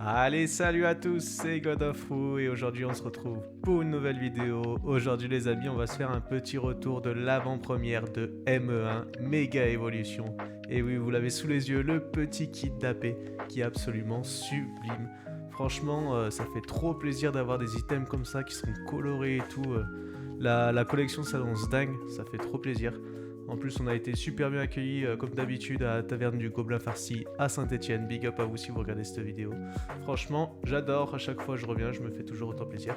Allez, salut à tous, c'est God of Wu et aujourd'hui on se retrouve pour une nouvelle vidéo. Aujourd'hui les amis, on va se faire un petit retour de l'avant-première de ME1 Mega Evolution. Et oui, vous l'avez sous les yeux, le petit kit d'AP qui est absolument sublime. Franchement, ça fait trop plaisir d'avoir des items comme ça qui sont colorés et tout. La collection s'annonce dingue, ça fait trop plaisir. En plus, on a été super bien accueillis, comme d'habitude, à la taverne du Gobelin Farci à Saint-Etienne. Big up à vous si vous regardez cette vidéo. Franchement, j'adore. À chaque fois que je reviens, je me fais toujours autant plaisir.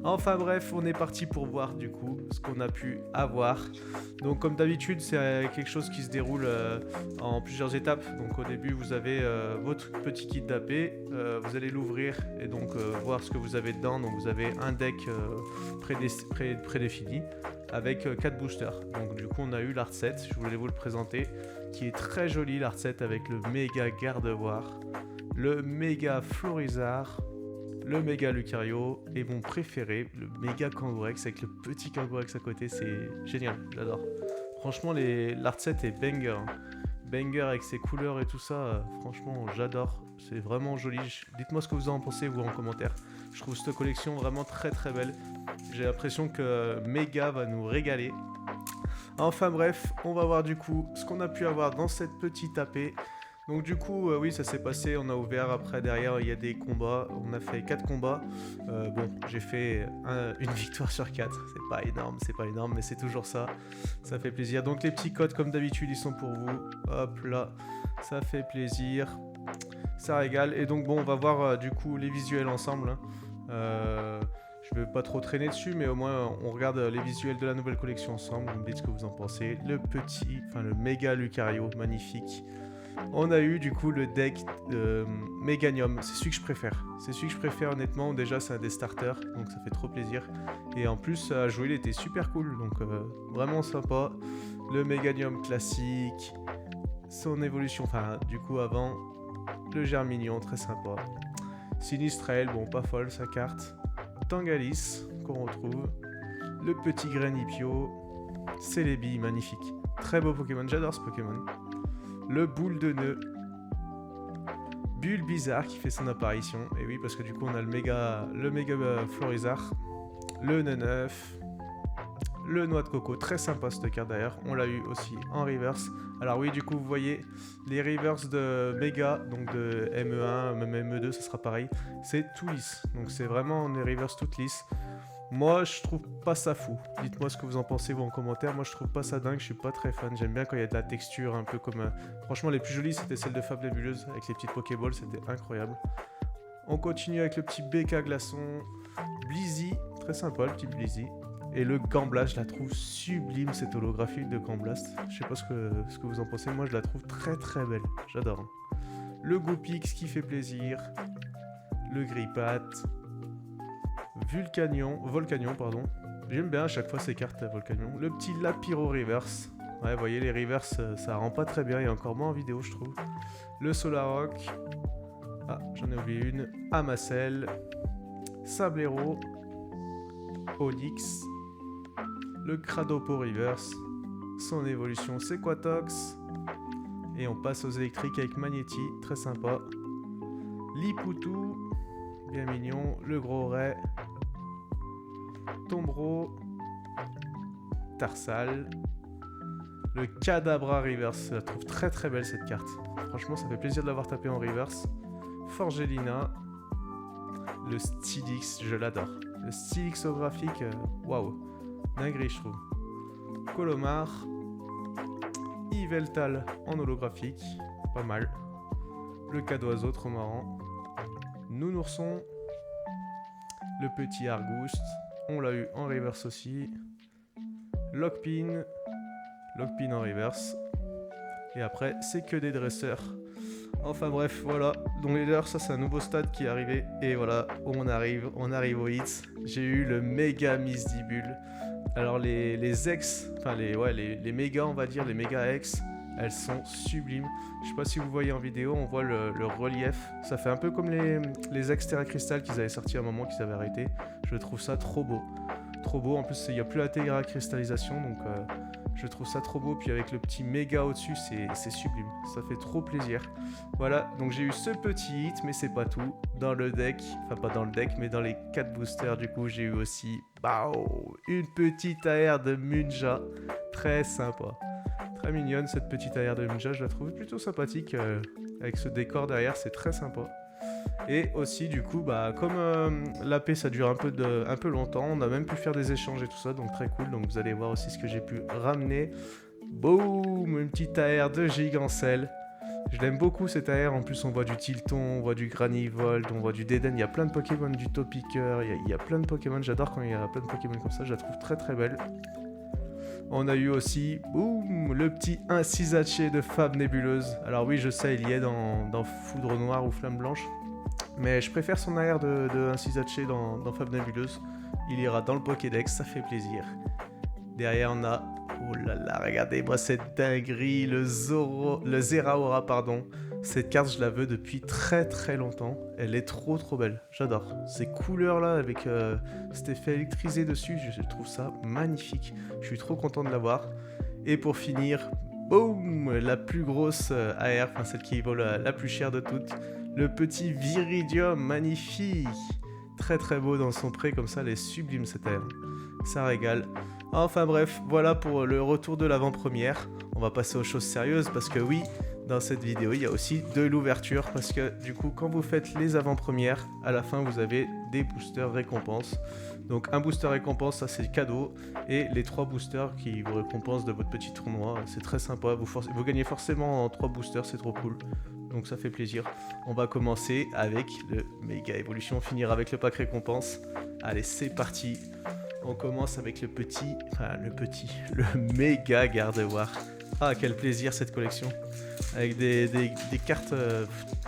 Enfin bref, on est parti pour voir du coup ce qu'on a pu avoir. Donc, comme d'habitude, c'est quelque chose qui se déroule en plusieurs étapes. Donc, au début, vous avez votre petit kit d'AP. Vous allez l'ouvrir et donc voir ce que vous avez dedans. Donc, vous avez un deck prédéfini avec 4 boosters. Donc du coup on a eu l'art set, je voulais vous le présenter, qui est très joli, l'art set avec le méga Gardevoir, le méga Florizard, le méga Lucario et mon préféré, le méga Kangourex avec le petit Kangourex à côté. C'est génial, j'adore. Franchement l'art set est banger. Banger avec ses couleurs et tout ça, franchement j'adore, c'est vraiment joli. Dites-moi ce que vous en pensez vous en commentaire. Je trouve cette collection vraiment très très belle. J'ai l'impression que Mega va nous régaler. Enfin bref, on va voir du coup ce qu'on a pu avoir dans cette petite AP. Donc du coup, oui, ça s'est passé, on a ouvert, après derrière il y a des combats, on a fait 4 combats. Bon, j'ai fait une victoire sur 4, c'est pas énorme, mais c'est toujours ça, ça fait plaisir. Donc les petits codes comme d'habitude, ils sont pour vous, hop là, ça fait plaisir, ça régale. Et donc bon, on va voir du coup les visuels ensemble, hein. Je vais pas trop traîner dessus, mais au moins on regarde les visuels de la nouvelle collection ensemble. Vous me dites ce que vous en pensez. Le méga Lucario, magnifique. On a eu du coup le deck Meganium, c'est celui que je préfère. C'est celui que je préfère honnêtement, déjà c'est un des starters, donc ça fait trop plaisir. Et en plus à jouer il était super cool, donc vraiment sympa. Le Meganium classique, son évolution, enfin du coup avant, le Germignon, très sympa. Sinistrel, bon pas folle sa carte. Tangalis qu'on retrouve, le petit Granipio, Celebi, magnifique, très beau Pokémon, j'adore ce Pokémon. Le boule de nœud, Bulbizarre qui fait son apparition, et oui parce que du coup on a le méga Florizard, le Neuf, le noix de coco, très sympa cette carte d'ailleurs, on l'a eu aussi en reverse. Alors oui, du coup vous voyez les reverse de Mega, donc de ME1, même ME2 ça sera pareil, c'est tout lisse, donc c'est vraiment des reverse toutes lisses. Moi je trouve pas ça fou, dites-moi ce que vous en pensez vous en commentaire. Moi je trouve pas ça dingue, je suis pas très fan, j'aime bien quand il y a de la texture un peu comme... Franchement les plus jolies c'était celles de Fabuleuse avec les petites Pokéballs, c'était incroyable. On continue avec le petit BK glaçon, Blizzy, très sympa le petit Blizzy. Et le Gamblast, je la trouve sublime cette holographie de Gamblast. Je sais pas ce que vous en pensez, moi je la trouve très très belle, j'adore. Le Goopix qui fait plaisir, le Grippat, Volcanion, pardon. J'aime bien à chaque fois ces cartes Volcanion. Le petit Lapiro Reverse. Ouais, vous voyez les Reverse, ça rend pas très bien, il y a encore moins en vidéo je trouve. Le Solaroc. Ah, j'en ai oublié une. Amacel. Sablero. Onyx. Le Cradopo Reverse, son évolution c'est Quatox, et on passe aux électriques avec Magnéti, très sympa. Lipoutou, bien mignon, le Gros Ray, Tombro, Tarsal, le Kadabra Reverse, je la trouve très très belle cette carte, franchement ça fait plaisir de l'avoir tapé en reverse. Forgelina, le Stylix, je l'adore, le Stylixographique, waouh. Dinguerie je trouve. Colomar, Yveltal en holographique, pas mal. Le Cadoiseau, trop marrant. Nounourson, le petit Argouste, on l'a eu en reverse aussi. Lockpin en reverse. Et après, c'est que des dresseurs. Enfin bref, voilà. Donc les leaders, ça c'est un nouveau stade qui est arrivé. Et voilà, on arrive au hits. J'ai eu le méga Misdibule. Alors les ex, enfin les méga on va dire, les méga ex, elles sont sublimes. Je sais pas si vous voyez en vidéo, on voit le relief. Ça fait un peu comme les ex Terra Crystal qu'ils avaient sorti à un moment, qu'ils avaient arrêté. Je trouve ça trop beau. Trop beau, en plus il n'y a plus la Terra Cristallisation, donc Je trouve ça trop beau, puis avec le petit méga au-dessus, c'est sublime. Ça fait trop plaisir. Voilà, donc j'ai eu ce petit hit, mais c'est pas tout. Dans le deck, enfin pas dans le deck, mais dans les 4 boosters, du coup, j'ai eu aussi une petite AR de Munja. Très sympa. Très mignonne cette petite AR de Munja, je la trouve plutôt sympathique. Avec ce décor derrière, c'est très sympa. Et aussi du coup comme l'AP ça dure un peu longtemps, on a même pu faire des échanges et tout ça, donc très cool. Donc vous allez voir aussi ce que j'ai pu ramener. Boum, une petite AR de Gigancel. Je l'aime beaucoup cette AR, en plus on voit du Tilton, on voit du Granivolt, on voit du Deden, il y a plein de Pokémon, du Topiqueur, il y a plein de Pokémon, j'adore quand il y a plein de Pokémon comme ça, je la trouve très très belle. On a eu aussi, boum, le petit Incisache de Fab Nébuleuse. Alors oui, je sais, il y est dans Foudre Noire ou Flamme Blanche. Mais je préfère son AR de Incisache dans Fab Nébuleuse. Il ira dans le Pokédex, ça fait plaisir. Derrière, on a... Oh là là, regardez-moi cette dinguerie, le Zeraora, pardon. Cette carte, je la veux depuis très très longtemps. Elle est trop trop belle, j'adore. Ces couleurs-là, avec cet effet électrisé dessus, je trouve ça magnifique. Je suis trop content de l'avoir. Et pour finir, boum, la plus grosse AR, enfin celle qui vaut la plus chère de toutes. Le petit Viridium, magnifique. Très très beau dans son pré, comme ça, elle est sublime cette AR. Ça régale. Enfin bref, voilà pour le retour de l'avant-première. On va passer aux choses sérieuses parce que oui, dans cette vidéo, il y a aussi de l'ouverture. Parce que du coup, quand vous faites les avant-premières, à la fin, vous avez des boosters récompenses. Donc un booster récompense, ça c'est cadeau. Et les 3 boosters qui vous récompensent de votre petit tournoi, c'est très sympa. Vous gagnez forcément en 3 boosters, c'est trop cool. Donc ça fait plaisir. On va commencer avec le méga évolution, finir avec le pack récompense. Allez, c'est parti. On commence avec le méga Gardevoir. Ah, quel plaisir cette collection. Avec des cartes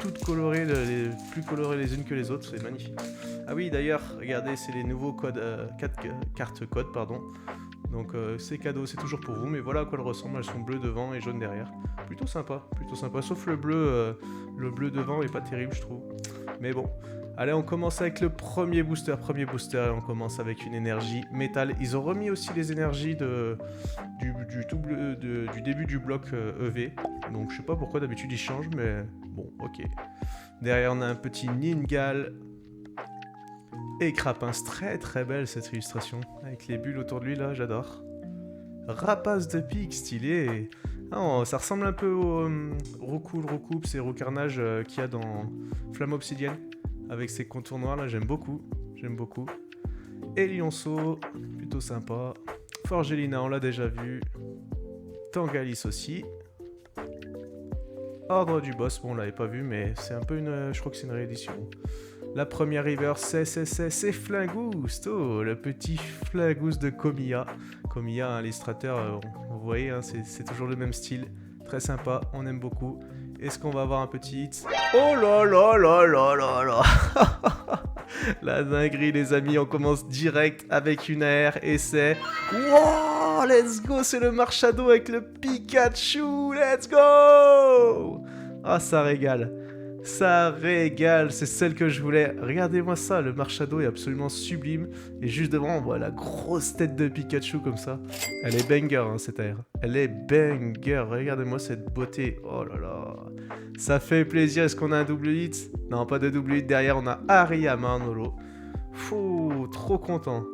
toutes colorées, les plus colorées les unes que les autres, c'est magnifique. Ah oui, d'ailleurs, regardez, c'est les nouveaux codes, 4 cartes codes, pardon. Donc c'est cadeau, c'est toujours pour vous, mais voilà à quoi elles ressemblent, elles sont bleues devant et jaunes derrière. Plutôt sympa, sauf le bleu devant est pas terrible je trouve. Mais bon, allez on commence avec le premier booster et on commence avec une énergie métal. Ils ont remis aussi les énergies du début du bloc EV, donc je sais pas pourquoi d'habitude ils changent, mais bon ok. Derrière on a un petit Ningal. Et Crapince, très très belle cette illustration, avec les bulles autour de lui là, j'adore. Rapace de pique, stylé. Ah, ça ressemble un peu au Roucoupe, c'est Roucarnage qu'il y a dans Flamme Obsidienne, avec ses contours noirs là, j'aime beaucoup. Et Lionceau, plutôt sympa. Forgelina, on l'a déjà vu. Tangalis aussi. Ordre du Boss, bon on l'avait pas vu, mais c'est un peu je crois que c'est une réédition. La première river, c'est Flingoost. Oh, le petit Flingoost de Komiya. Komiya, illustrateur, vous voyez, hein, c'est toujours le même style. Très sympa, on aime beaucoup. Est-ce qu'on va avoir un petit hit? Oh là là là là là là. La dinguerie, les amis, on commence direct avec une AR et c'est... Wow, let's go, c'est le Marshado avec le Pikachu. Let's go. Ah, ça régale. Ça régale, c'est celle que je voulais. Regardez-moi ça, le Marshado est absolument sublime. Et juste devant, on voit la grosse tête de Pikachu comme ça. Elle est banger, hein, cette AR. Elle est banger. Regardez-moi cette beauté. Oh là là. Ça fait plaisir. Est-ce qu'on a un double hit? Non, pas de double hit. Derrière, on a Hariyama en holo. Fou, trop content.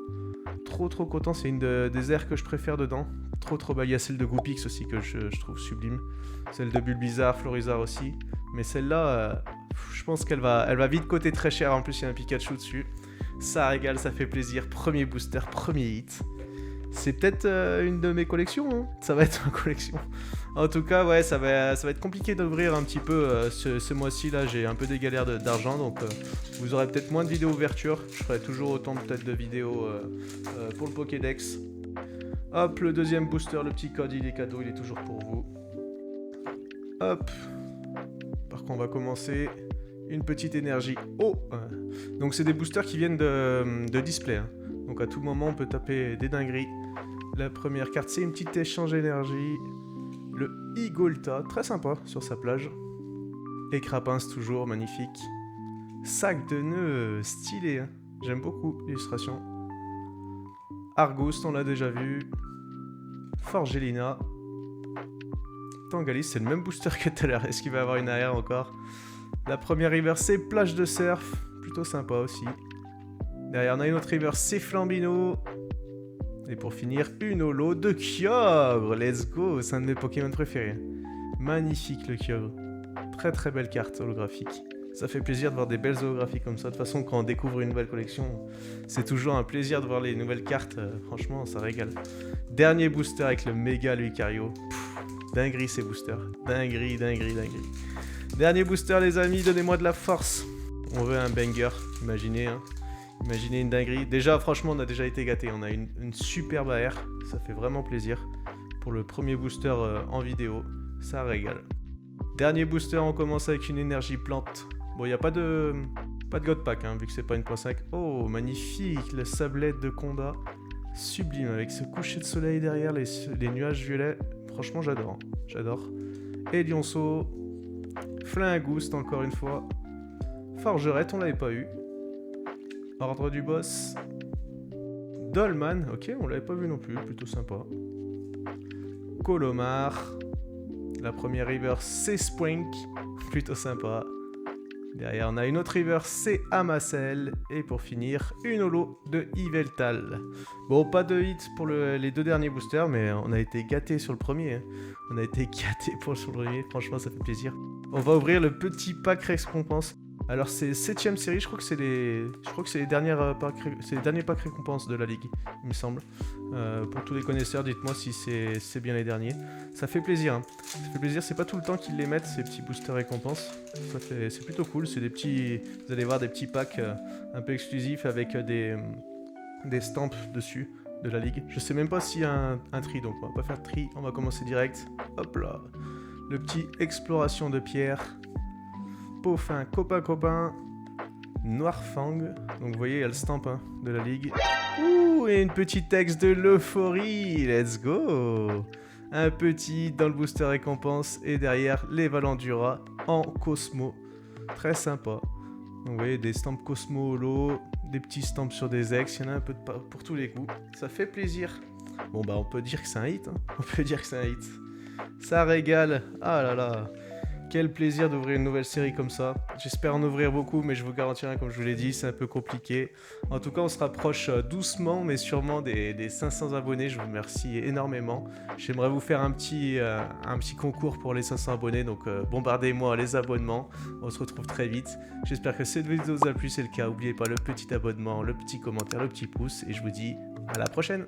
Trop content. C'est une des airs que je préfère dedans. Trop belle. Il y a celle de Goopix aussi que je trouve sublime. Celle de Bulbizarre, Florizarre aussi. Mais celle-là, je pense qu'elle va vite coûter très cher. En plus, il y a un Pikachu dessus. Ça régale, ça fait plaisir. Premier booster, premier hit. C'est peut-être une de mes collections. Hein. Ça va être ma collection. En tout cas, ouais, ça va être compliqué d'ouvrir un petit peu ce mois-ci. Là, j'ai un peu des galères d'argent. Donc, vous aurez peut-être moins de vidéos ouverture. Je ferai toujours autant peut-être de vidéos pour le Pokédex. Hop, le deuxième booster, le petit code, il est cadeau. Il est toujours pour vous. Hop. Par contre, on va commencer une petite énergie. Oh, donc c'est des boosters qui viennent de display. Hein. Donc à tout moment, on peut taper des dingueries. La première carte, c'est une petite échange énergie. Le Igolta, très sympa sur sa plage. Et Crapince, toujours magnifique. Sac de nœuds, stylé. Hein. J'aime beaucoup l'illustration. Argouste, on l'a déjà vu. Forgelina. Tangalis, c'est le même booster que tout à l'heure. Est-ce qu'il va avoir une arrière encore? La première river, c'est Plage de Surf. Plutôt sympa aussi. Derrière, on a une autre river, c'est Flambino. Et pour finir, une holo de Kyogre. Let's go, c'est un de mes Pokémon préférés. Magnifique le Kyogre. Très très belle carte holographique. Ça fait plaisir de voir des belles holographies comme ça. De toute façon, quand on découvre une nouvelle collection, c'est toujours un plaisir de voir les nouvelles cartes. Franchement, ça régale. Dernier booster avec le méga Lucario. Dinguerie ces boosters. Dinguerie, dinguerie, dinguerie. Dernier booster les amis, donnez-moi de la force. On veut un banger, imaginez hein. Imaginez une dinguerie. Déjà franchement on a déjà été gâtés. On a une superbe AR. Ça fait vraiment plaisir. Pour le premier booster en vidéo. Ça régale. Dernier booster, on commence avec une énergie plante. Bon, il n'y a pas de God Pack, hein, vu que c'est pas une 1.5. Oh, magnifique, le sablette de Conda. Sublime, avec ce coucher de soleil derrière, les nuages violets. Franchement, j'adore. J'adore. Et Lionceau. Flingouste, encore une fois. Forgerette, on l'avait pas eu. Ordre du boss. Dolman, ok, on l'avait pas vu non plus, plutôt sympa. Colomar. La première river, c'est Spring, plutôt sympa. Derrière, on a une autre river, c'est Amacel. Et pour finir, une holo de Yveltal. Bon, pas de hit pour les deux derniers boosters, mais on a été gâtés sur le premier. Hein. On a été gâtés pour le premier, franchement, ça fait plaisir. On va ouvrir le petit pack récompense. Alors, c'est 7ème série, je crois que c'est les dernières c'est les derniers packs récompenses de la ligue, il me semble. Pour tous les connaisseurs, dites-moi si c'est bien les derniers. Ça fait plaisir, hein. Ça fait plaisir, c'est pas tout le temps qu'ils les mettent, ces petits boosters récompenses. C'est plutôt cool, c'est des petits... Vous allez voir des petits packs un peu exclusifs avec des stamps dessus de la ligue. Je sais même pas s'il y a un tri, donc on va pas faire de tri, on va commencer direct. Hop là. Le petit exploration de pierre. Peaufin, copain, Noirfang. Donc vous voyez, il y a le stamp hein, de la ligue. Ouh, et une petite texte de l'euphorie. Let's go. Un petit dans le booster récompense. Et derrière, les Valandura en Cosmo. Très sympa. Donc vous voyez, des stamps Cosmo Holo, des petits stamps sur des ex. Il y en a un peu pour tous les coups. Ça fait plaisir. Bon bah on peut dire que c'est un hit. Hein. On peut dire que c'est un hit. Ça régale. Ah là là. Quel plaisir d'ouvrir une nouvelle série comme ça. J'espère en ouvrir beaucoup, mais je vous garantis rien, comme je vous l'ai dit, c'est un peu compliqué. En tout cas, on se rapproche doucement, mais sûrement des 500 abonnés. Je vous remercie énormément. J'aimerais vous faire un petit concours pour les 500 abonnés, donc bombardez-moi les abonnements. On se retrouve très vite. J'espère que cette vidéo vous a plu, c'est le cas. N'oubliez pas le petit abonnement, le petit commentaire, le petit pouce, et je vous dis à la prochaine.